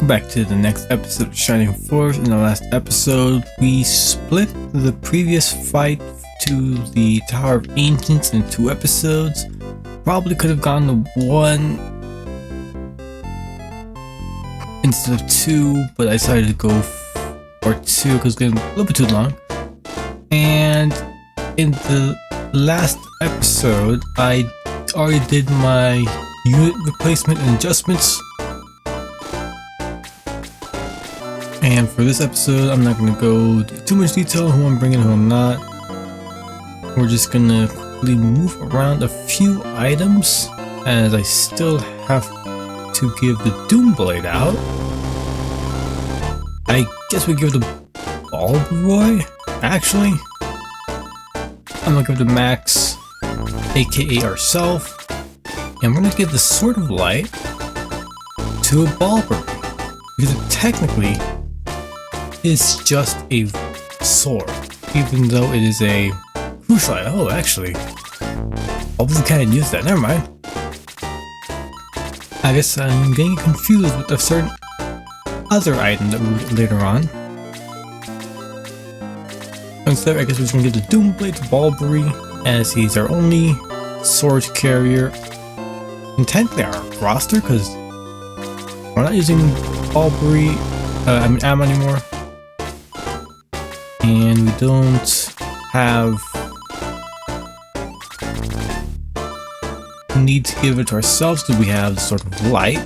Welcome back to the next episode of Shining Force. In the last episode, we split the previous fight to the Tower of Ancients in 2 episodes. Probably could have gone to 1 instead of 2, but I decided to go for 2 because it's getting a little bit too long. And in the last episode, I already did my unit replacement and adjustments. And for this episode, I'm not going to go into too much detail on who I'm bringing and who I'm not. We're just going to quickly move around a few items, as I still have to give the Doomblade out. I guess we give the Balbroy, actually. I'm going to give the Max, aka ourself, and we're going to give the Sword of Light to a Balbroy, because it technically is just a sword, even though it is a crucial item. Oh, actually, probably can't use that. Never mind. I guess I'm getting confused with a certain other item that we'll get later on. Instead, I guess we're just gonna give the Doomblade to Balbroy, as he's our only sword carrier. And technically our roster, because we're not using Balbroy, ammo anymore. And we don't have need to give it to ourselves because we have the Sword of Light.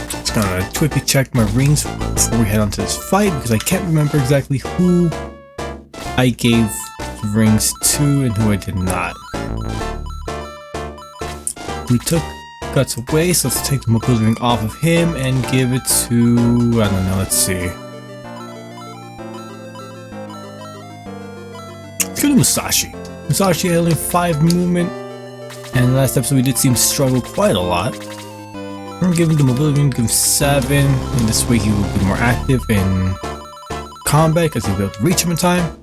Just gonna quickly check my rings before we head on to this fight, because I can't remember exactly who I gave rings to and who I did not. We took Guts away, so let's take the mobility ring off of him and give it to, I don't know, let's see. Let's go to Musashi. Musashi had only 5 movement, and in the last episode we did see him struggle quite a lot. We're gonna give him the mobility ring, give him 7, and this way he will be more active in combat because he'll be able to reach him in time.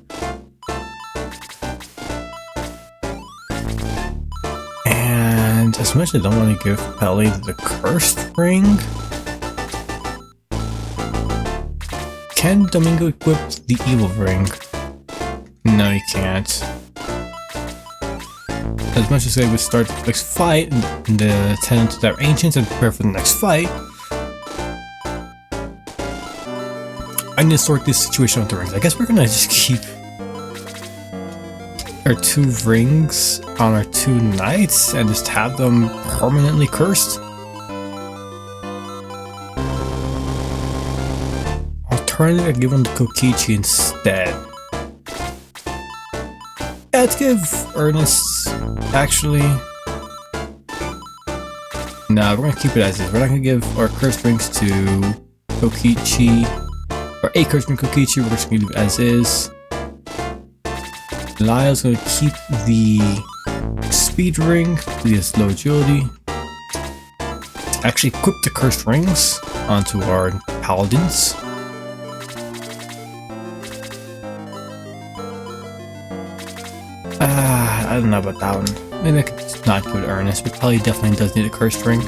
And as much as I don't want to give Pele the Cursed Ring, can Domingo equip the Evil Ring? No, you can't. As much as I would start the next fight and attend to their ancients and prepare for the next fight, I need to sort this situation with the rings. I guess we're gonna just keep our 2 rings on our 2 knights and just have them permanently cursed. Alternative, I give them to Kokichi instead. Yeah, let's give Ernest, actually. No, we're gonna keep it as is. We're not gonna give our cursed rings to Kokichi, or a cursed ring Kokichi. We're just gonna leave it as is. Lyle's gonna keep the speed ring, he has low agility. Actually equip the cursed rings onto our paladins. I don't know about that one. Maybe I could not give it to Ernest, but probably definitely does need a cursed ring.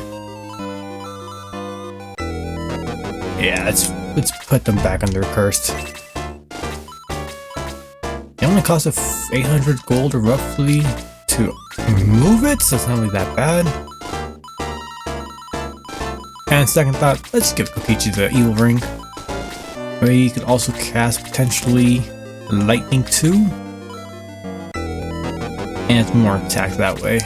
Yeah, let's put them back under cursed. It only costs 800 gold roughly to remove it, so it's not really that bad. And second thought, let's give Kokichi the Evil Ring, where you could also cast potentially Lightning 2. And it's more attack that way.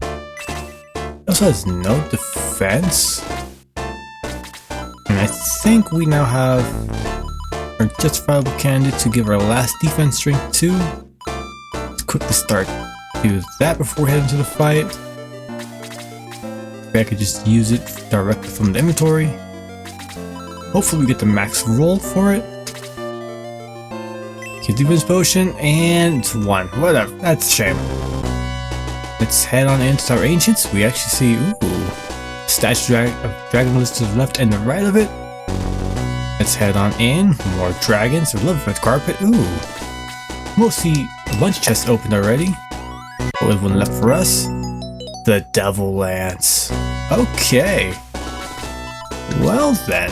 It also has no defense. And I think we now have our justifiable candidate to give our last defense strength to. Let's quickly start do that before we head into the fight. Maybe I could just use it directly from the inventory. Hopefully we get the max roll for it. Get the defense potion, and it's 1. Whatever, that's a shame. Let's head on into our ancients. We actually see, statue of dragon list to the left and the right of it. Let's head on in. More dragons. I love red carpet. We'll see a bunch of chests opened already. Only one left for us. The Devil Lance. Okay. Well then.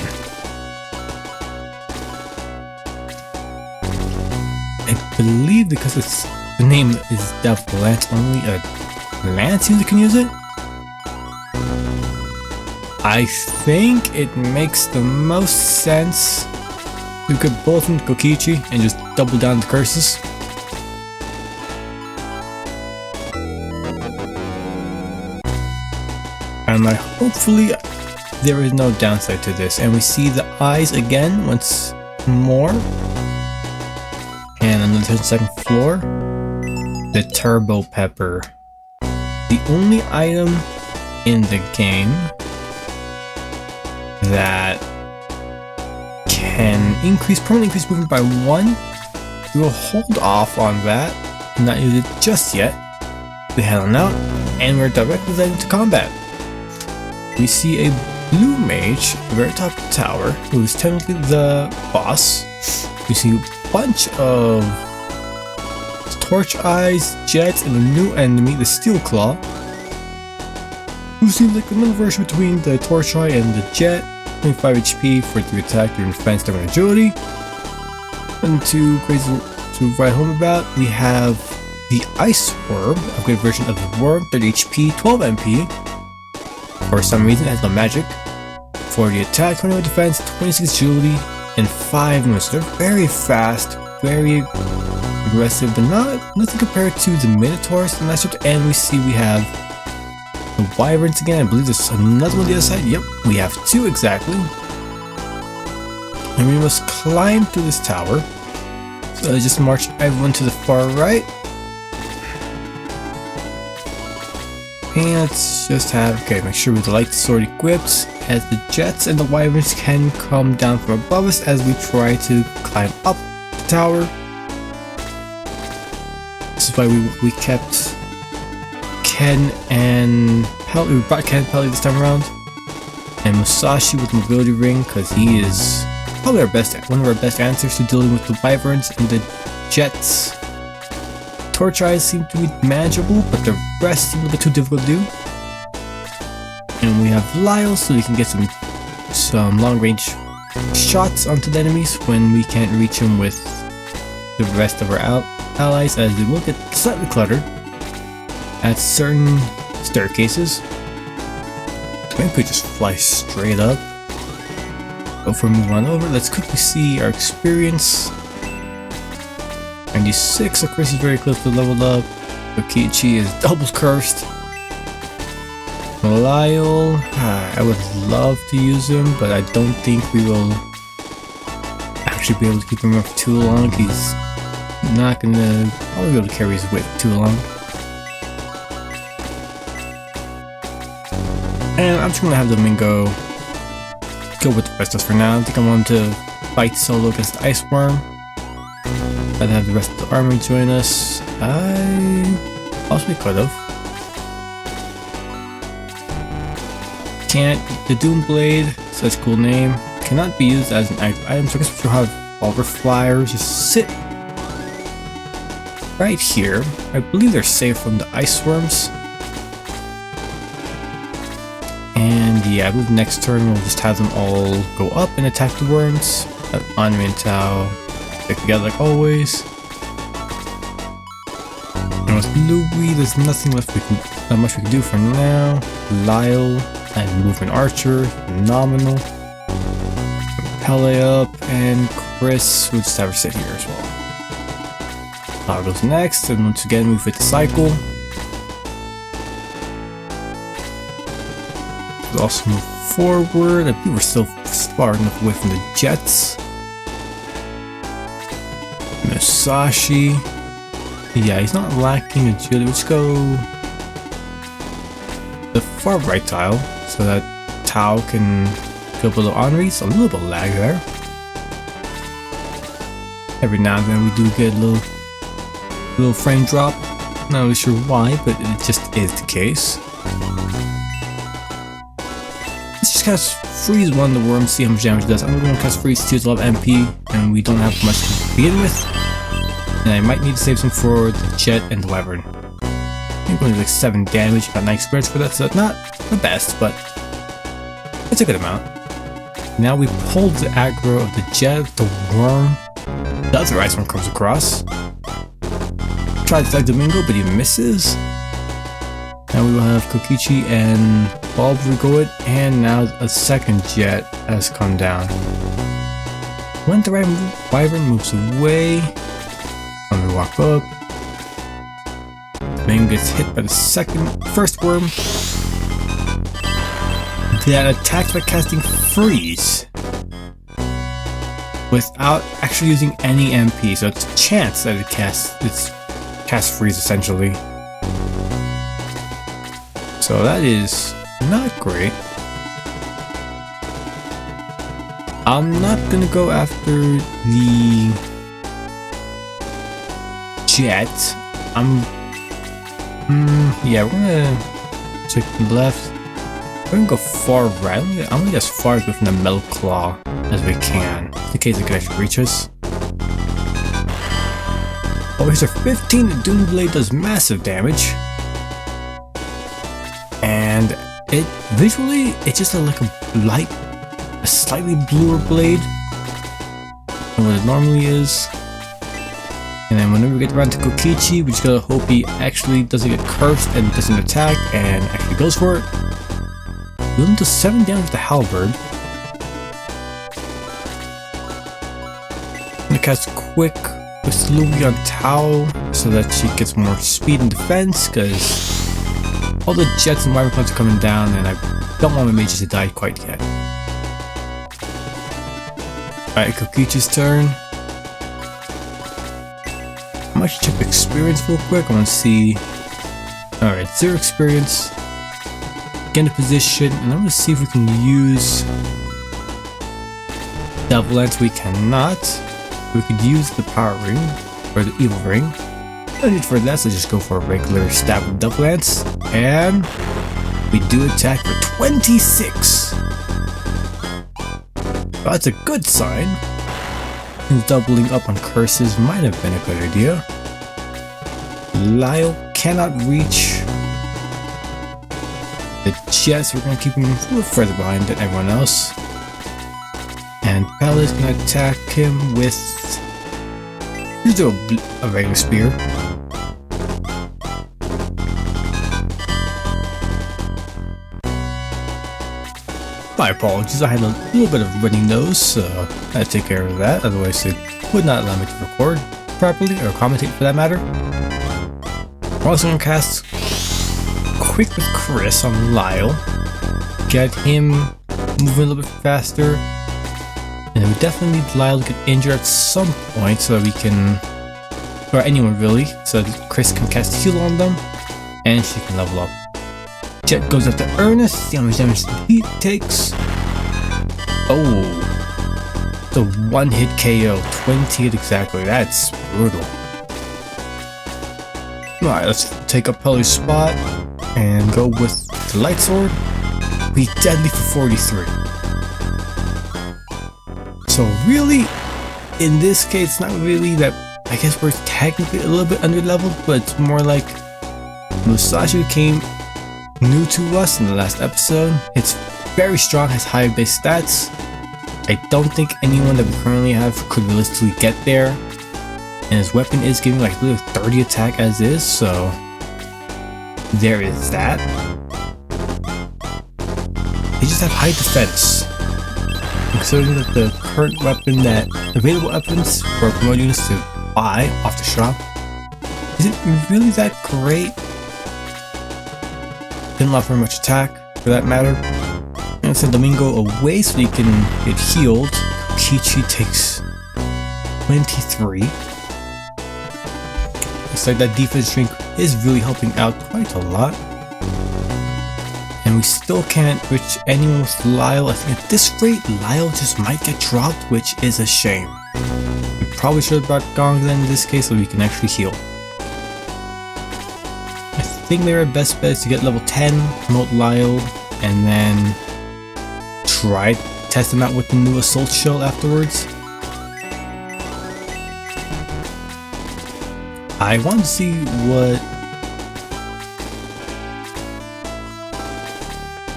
I believe because the name is Death Lance, only a Lance user can use it. I think it makes the most sense to get both from Kokichi and just double down the curses. And hopefully there is no downside to this, and we see the eyes again once more. And on the second floor, the Turbo Pepper. The only item in the game that can permanently increase movement by 1. We will hold off on that and not use it just yet. We head on out, and we're directly led into combat. We see a blue mage at the very top of the tower, who is technically the boss. We see a bunch of torch eyes, jets, and a new enemy, the Steel Claw, who seems like a middle version between the torch eye and the jet. 25 HP for 3 attack, your defense, stamina, and agility. And to write home about, we have the Ice Worm, upgraded version of the worm, 30 HP, 12 MP. For some reason, it has no magic. 40 attack, 21 defense, 26 agility, and 5 moves. So they're very fast, very aggressive, but nothing compared to the Minotaurs. And that's what, and we see we have the Wyverns again. I believe there's another one on the other side. Yep, we have 2 exactly. And we must climb through this tower. So I just march everyone to the far right. And let's just make sure we have the light sword equipped, as the jets and the Wyverns can come down from above us as we try to climb up the tower. This is why we kept Ken and Pelly. We brought Ken and Pelly this time around, and Musashi with the mobility ring, because he is probably one of our best answers to dealing with the Wyverns and the jets. Torch eyes seem to be manageable, but the rest seem a little bit too difficult to do. And we have Lyle, so we can get some long range shots onto the enemies when we can't reach them with the rest of our allies, as they will get slightly cluttered at certain staircases. Maybe we could just fly straight up. Before we move on over, let's quickly see our experience. 96, of course, is very close to leveled up. Kokichi is double cursed. Lyle, I would love to use him, but I don't think we will actually be able to keep him up for too long. He's not gonna probably be able to carry his weight too long. And I'm just gonna have Domingo go with the rest of us for now. I think I want to fight solo against the Ice Worm. I'd have the rest of the army join us. I possibly could have. Can't. The Doom Blade, such a cool name, cannot be used as an active item, so I guess we should have all of our flyers just sit right here. I believe they're safe from the Ice Worms. And yeah, I believe next turn we'll just have them all go up and attack the worms. Anri and Tao stick together like always. And with Louis, there's nothing left not much we can do for now. Lyle and Movement Archer, phenomenal. Pele up, and Chris, we'll just have her sit here as well. Power goes next, and once again we fit the cycle. We'll also move forward. I think we're still far enough away from the jets. Musashi. Yeah, he's not lacking agility. Let's go the far right tile so that Tao can go below Anri. So a little bit of lag there. Every now and then we do get a little frame drop. Not really sure why, but it just is the case. Let's just cast Freeze one of the worms, see how much damage it does. I'm going to cast Freeze 2, it's a lot of MP, and we don't have much to begin with. And I might need to save some for the Jet and the Wyvern. I think only like 7 damage, got 9 experience for that, so not the best, but it's a good amount. Now we pulled the aggro of the Jet, the Worm, The other ice one comes across. Tries to attack Domingo, but he misses. Now we will have Kokichi and Bulb go it, and now a second jet has come down. When the Wyvern moves away, let me walk up. Domingo gets hit by the first worm. That attacks by casting Freeze without actually using any MP, so it's a chance that it casts Freeze essentially. So that is not great. I'm not gonna go after the jet. Yeah, we're gonna check the left. We're gonna go far right. I'm gonna get as far as within the Metal Claw as we can, in case it can actually reach us. Oh, here's our 15. The Doom Blade does massive damage. And it visually, it's just like a slightly bluer blade than what it normally is. And then whenever we get around to Kokichi, we just gotta hope he actually doesn't get cursed and doesn't attack and actually goes for it. Dealing to 7 damage with the Halberd. I'm gonna cast Quick with Louie on Tao so that she gets more speed and defense, because all the jets and Wyvern Punch are coming down and I don't want my mages to die quite yet. Alright, Kokichi's turn. I might check experience real quick. I want to see. Alright, 0 experience. Get into position, and I'm going to see if we can use Devil Lance. We cannot. We could use the Power Ring, or the Evil Ring. No need for that, so just go for a regular stab with Devil Lance. And we do attack for 26. Well, that's a good sign. And doubling up on curses might have been a good idea. Lyle cannot reach the chest. We're going to keep him a little further behind than everyone else. And Pella is going to attack him with... Let's do a regular spear. My apologies, I had a little bit of runny nose, so I had to take care of that, otherwise it would not allow me to record properly, or commentate for that matter. We're also going to cast Quick with Chris on Lyle, get him moving a little bit faster, and we definitely need Lyle to get injured at some point so that we can, or anyone really, so that Chris can cast Heal on them, and she can level up. Jet goes after Ernest, see how much damage he takes. Oh, the 1-hit KO, 20 hit exactly, that's brutal. Alright, let's take up Pelly's spot and go with the Light Sword. We deadly for 43. So really, in this case, it's not really that, I guess we're technically a little bit under leveled, but it's more like Musashi came new to us in the last episode. It's very strong, has high base stats. I don't think anyone that we currently have could realistically get there. And his weapon is giving like literally 30 attack as is, so there is that. They just have high defense. Considering that the current weapon that available weapons for promote units to buy off the shop isn't really that great. Didn't offer much attack, for that matter. And send Domingo away so he can get healed. Kichi takes 23. Looks like that defense drink is really helping out quite a lot. And we still can't reach anyone with Lyle. I think at this rate, Lyle just might get dropped, which is a shame. We probably should have brought Gongzen in this case so we can actually heal. I think their best bet is to get level 10, promote Lyle, and then try to test them out with the new Assault Shell afterwards. I want to see what...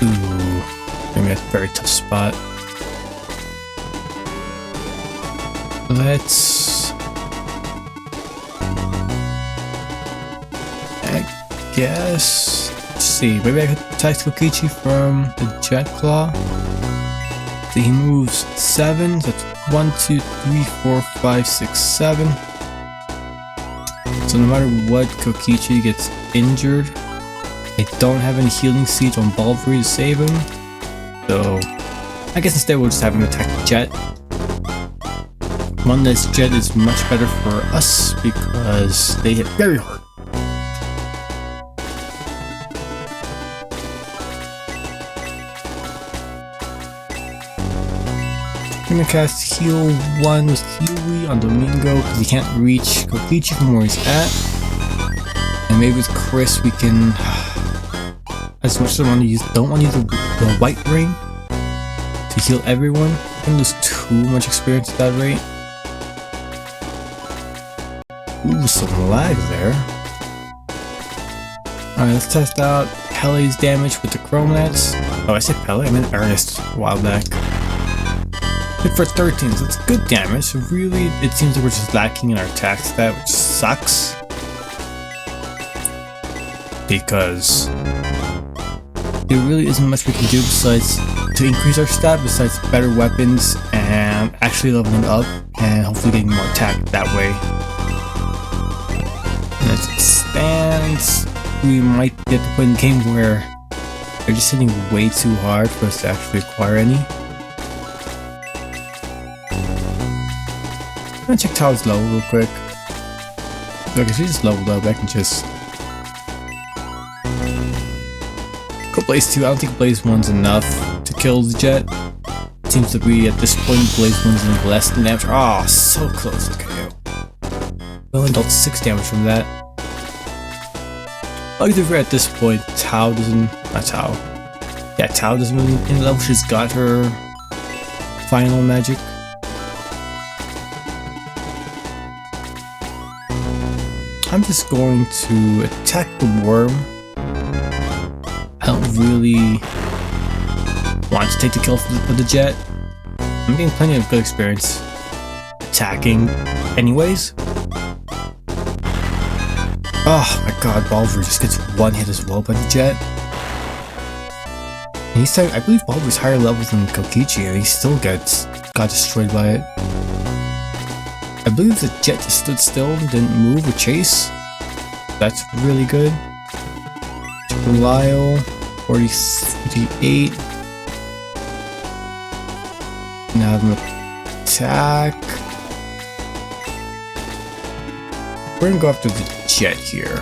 Ooh, maybe that's a very tough spot. Let's... I guess... Let's see, maybe I could attack Kokichi from the Jet Claw. So he moves 7, so that's 1, 2, 3, 4, 5, 6, 7. So no matter what, Kokichi gets injured. I don't have any healing seeds on Balvery to save him. So I guess instead we'll just have him attack Jet. One less Jet is much better for us because they hit very hard. I'm gonna cast Heal 1 with Kiwi on Domingo because he can't reach Kokichi from where he's at. And maybe with Chris we can, as much as I want to use, don't want to use the white ring to heal everyone. I can lose too much experience at that rate. Ooh, some lag there. Alright, let's test out Pele's damage with the Chromlets. Oh, I said Pele, I meant Ernest a while back. Hit for 13, so it's good damage. So really, it seems like we're just lacking in our attack stat, which sucks. Because there really isn't much we can do besides to increase our stat, besides better weapons and actually leveling up and hopefully getting more attack that way. And as it stands, we might get to the point in the game where they're just hitting way too hard for us to actually acquire any. I'm gonna check Tao's level real quick. Look, if she just leveled up, I can just go Blaze 2. I don't think Blaze 1's enough to kill the Jet. Seems to be at this point Blaze 1's doing less than damage. Oh, so close to KO. We only dealt 6 damage from that. Either at this point, Tao doesn't. Not Tao. Yeah, Tao doesn't really in the level. She's got her final magic. I'm just going to attack the worm. I don't really want to take the kill for the Jet. I'm getting plenty of good experience attacking anyways. Oh my god, Balvery just gets one hit as well by the Jet. And he's, I believe Balvery's higher level than Kokichi and he still got destroyed by it. I believe the Jet just stood still and didn't move or chase. That's really good. Lyle, 48. Now have him attack. We're gonna go after the Jet here.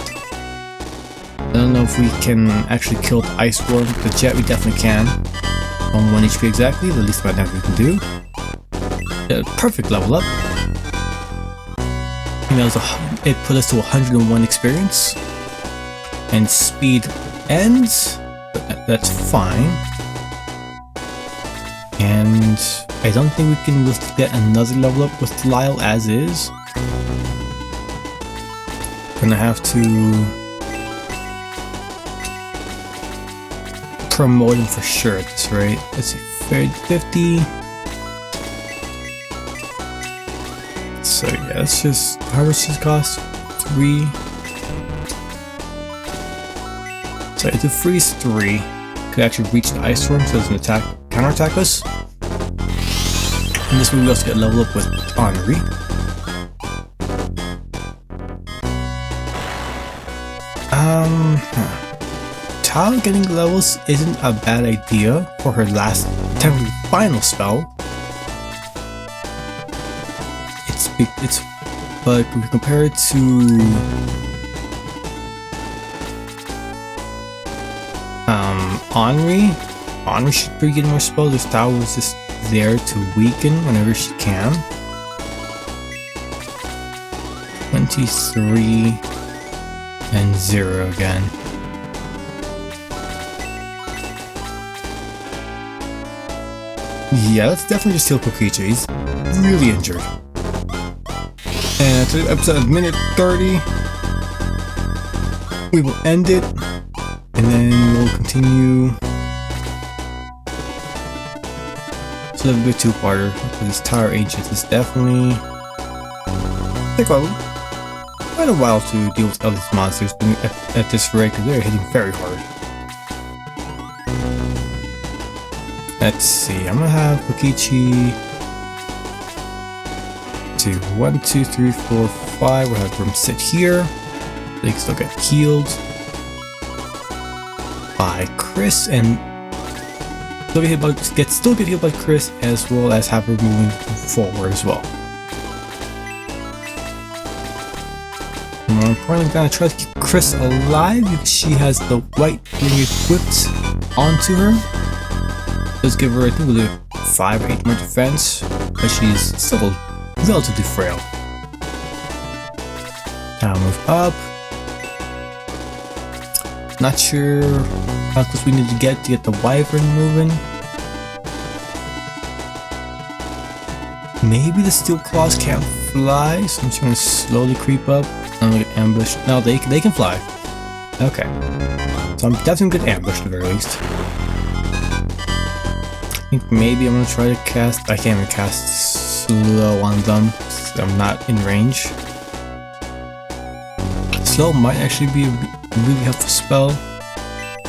I don't know if we can actually kill the Ice Worm. The Jet we definitely can. On 1 HP exactly, the least amount of damage we can do. Perfect level up. It put us to 101 experience. And speed ends, but that's fine. And I don't think we can get another level up with Lyle as is. Gonna have to promote him for sure at this rate. Let's see, 50. So yeah, let's just, how much does this cost? 3. So if it freeze 3, could actually reach the Ice Storm so it doesn't counterattack us. And this way we also get leveled up with Henri. Tao getting levels isn't a bad idea for her last temporary final spell. But if we compare it to Henri should be getting more spells if Tao was just there to weaken whenever she can. 23 and 0 again. Yeah, let's definitely just heal Kokichi. He's really injured. And to the episode of minute 30, we will end it, and then we'll continue. So that'll be a 2-parter. This Tower Ancient is definitely Take quite a while to deal with all these monsters at this rate because they're hitting very hard. Let's see, I'm gonna have Kokichi do 1, 2, 3, 4, 5. We'll have them sit here. They can still get healed by Chris and still get healed by Chris, as well as have her moving forward as well. And I'm probably gonna try to keep Chris alive because she has the white ring equipped onto her. Let's give her, I think we'll do 5 or 8 more defense, but she's still relatively frail. Now move up. Not sure how close we need to get the wyvern moving. Maybe the steel claws can't fly, so I'm just gonna slowly creep up. I'm gonna get ambushed. No, they can fly. Okay. So I'm definitely gonna ambush at the very least. I think maybe I'm gonna try to cast. I can't even cast slow on them. So I'm not in range. Slow might actually be a really helpful spell.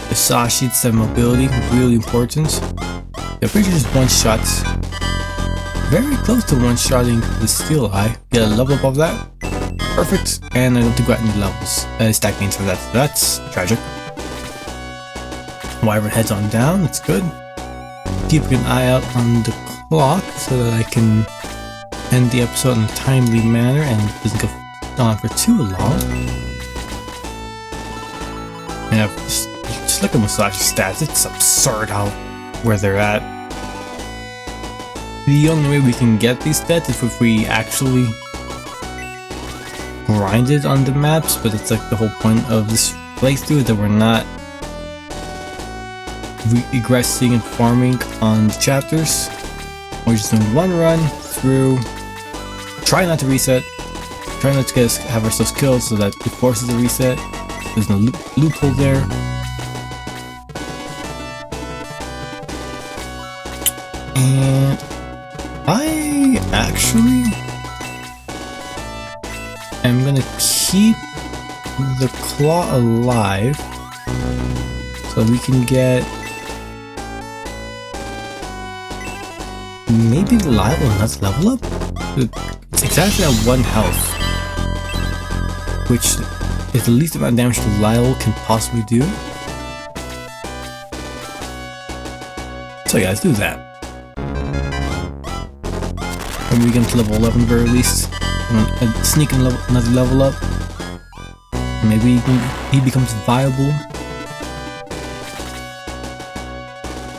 The Sashit's mobility, really important. The creature just one-shots. Very close to one-shotting the Steel Eye. Get a level up of that. Perfect. And I don't think we got any levels. Stack means for that. So that's tragic. Wyvern heads on down. That's good. Keeping an eye out on the clock so that I can end the episode in a timely manner and it doesn't go on for too long. And I've just look at Musashi's stats. It's absurd where they're at. The only way we can get these stats is if we actually grind it on the maps, but it's like the whole point of this playthrough that we're not regressing and farming on the chapters. We're just doing one run through, try not to reset, try not to have ourselves killed so that it forces a reset. There's no loophole there. And I actually am gonna keep the claw alive so we can get maybe Lyle will not level up? It's exactly at 1 health, which is the least amount of damage that Lyle can possibly do. So yeah, let's do that. And we get to level 11 very least. Sneak another level up. Maybe he becomes viable.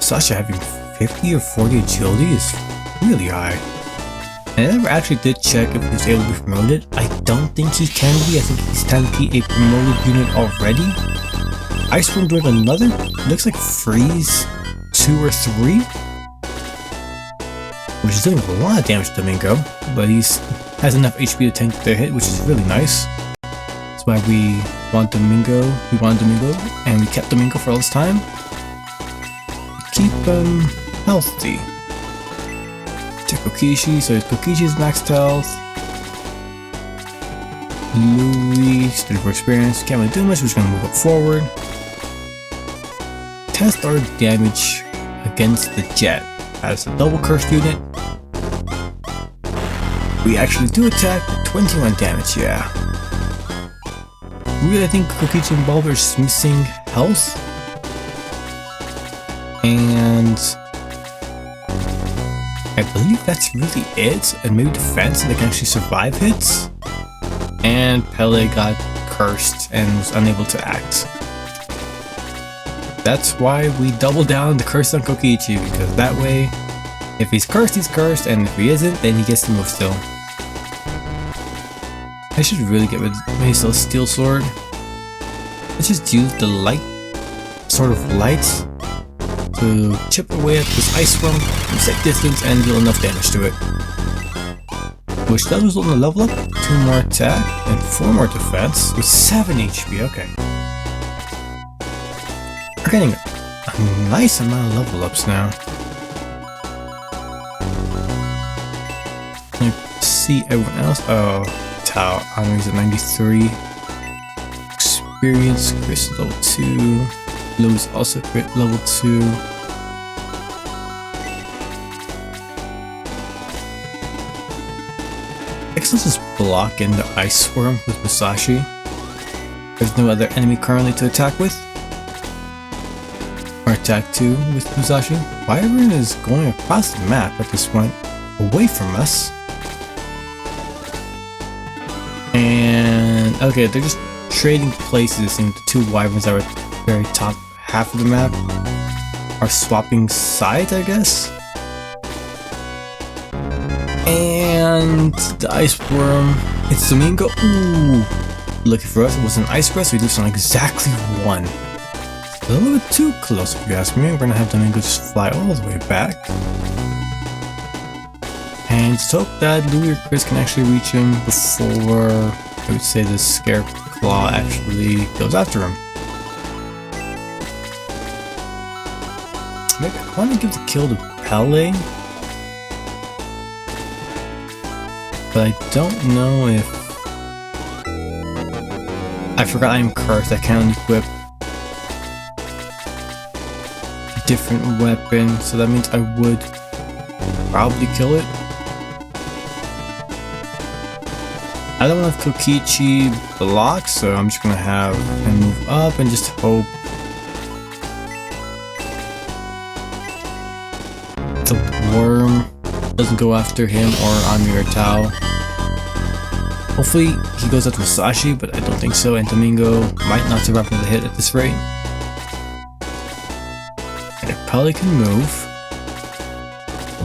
Sasha having 50 or 40 agility is really high. And I never actually did check if he's able to be promoted. I don't think he can be. I think he's technically a promoted unit already. Icewind doing another, looks like freeze 2 or 3. Which is doing a lot of damage to Domingo, but he has enough HP to tank their hit, which is really nice. That's why we want Domingo. We wanted Domingo, and we kept Domingo for all this time. Keep him healthy. Check Kokichi, so Kokishi's maxed health. Louis, study for experience. Can't really do much, we're just gonna move up forward. Test our damage against the jet. As a double cursed unit, we actually do attack with 21 damage, yeah. Really, I think Kokichi and Bulber is missing health. And I believe that's really it. And maybe defense, so they can actually survive hits. And Pele got cursed and was unable to act. That's why we double down the curse on Kokichi, because that way, if he's cursed, and if he isn't, then he gets to move still. I should really get rid of Meso's Steel Sword. Let's just use the light, sort of light, to chip away at this ice from safe distance and deal enough damage to it. Which does result in a level up, 2 more attack, and 4 more defense, with 7 HP, okay. We're getting a nice amount of level ups now. Let's see see everyone else. Oh, Tao. Henry's at 93. Experience. Chris is level 2. Lou's also level 2. I guess let's just block in the Ice Swarm with Musashi. There's no other enemy currently to attack with. Or attack to with Musashi. Wyvern is going across the map at this point, away from us. And okay, they're just trading places, and the two Wyverns that were at the very top half of the map are swapping sides, I guess. And the Ice Worm, it's Domingo. Ooh, lucky for us, it was an Ice Breath, so we lose on exactly 1. A little bit too close if you ask me. We're gonna have Domingo just fly all the way back. And just hope that Louis or Chris can actually reach him before, I would say, the Scareclaw actually goes after him. Maybe I want to give the kill to Pele, but I don't know if... I forgot I am cursed. I can't equip a different weapon, so that means I would probably kill it. I don't want to have Kokichi block, so I'm just gonna have him move up and just hope the worm doesn't go after him or Ami or Tao. Hopefully he goes after Musashi, but I don't think so, and Domingo might not survive another hit at this rate. And if Pele can move,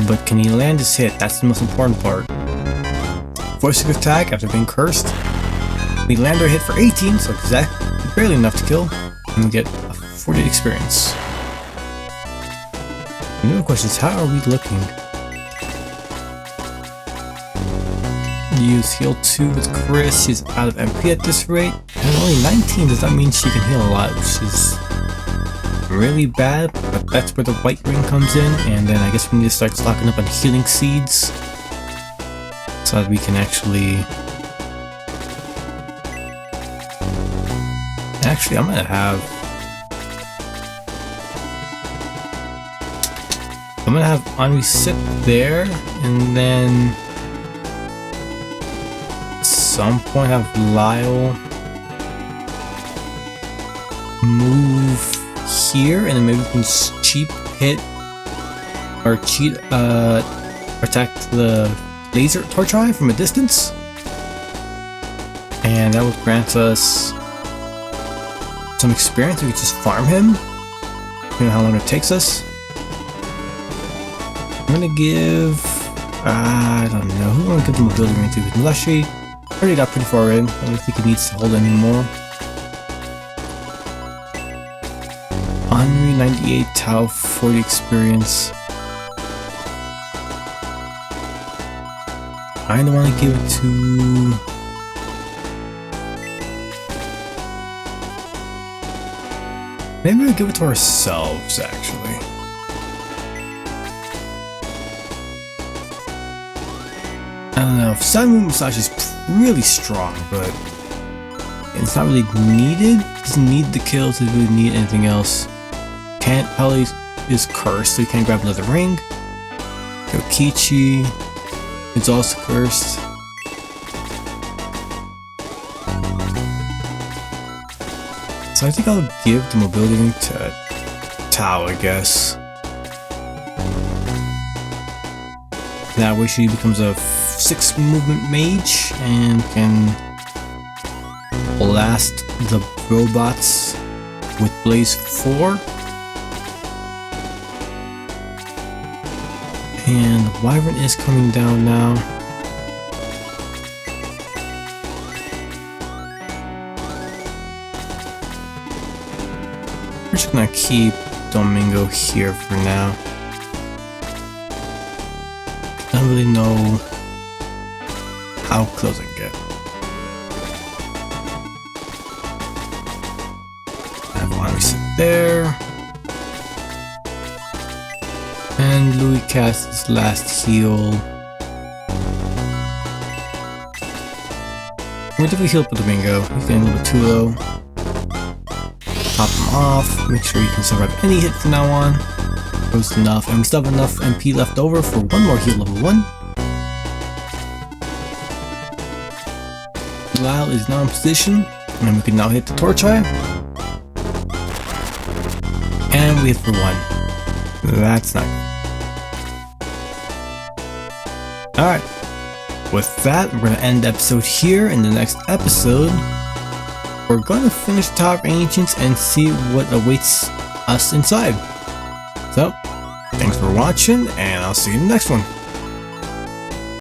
but can he land his hit? That's the most important part. Voicing attack after being cursed. We land our hit for 18, so exactly barely enough to kill, and we get a 40 experience. The new question is, how are we looking? Use heal 2 with Chris. She's out of MP at this rate, and only 19. Does that mean she can heal a lot, which is really bad? But that's where the white ring comes in, and then I guess we need to start stocking up on healing seeds, so that we can actually... Actually, I'm gonna have Henri sit there, and then at some point have Lyle move here, and then maybe we can cheap hit or cheat attack the laser torch eye from a distance, and that would grant us some experience. We could just farm him, you know how long it takes us. I'm gonna give, I don't know, who do I want to give the mobility ring to? Because Musashi already got pretty far in. I don't think he needs to hold anymore. Henri 98, Tao 40 experience. I kinda want to give it to... Maybe we'll give it to ourselves, actually. I don't know, Samu Musashi is really strong, but it's not really needed. Doesn't need the kill to really need anything else. Can't, Pele is cursed, so he can't grab another ring. Kokichi is also cursed. So I think I'll give the mobility ring to Tao, I guess. That way she becomes a 6 movement mage and can blast the robots with Blaze 4. And the Wyvern is coming down now. We're just gonna keep Domingo here for now. I don't really know how close I can get. I have Henri sit there. And Louis casts his last heal. We're definitely heal up with Domingo. He's getting a little bit too low. Pop him off. Make sure you can survive any hit from now on. Close enough. And we still have enough MP left over for one more heal level 1. Lyle is now in position. And we can now hit the Torch Eye. And we hit for 1. That's not good. Alright. With that, we're going to end the episode here. In the next episode, we're going to finish Tower of Ancients and see what awaits us inside. So, thanks for watching, and I'll see you in the next one.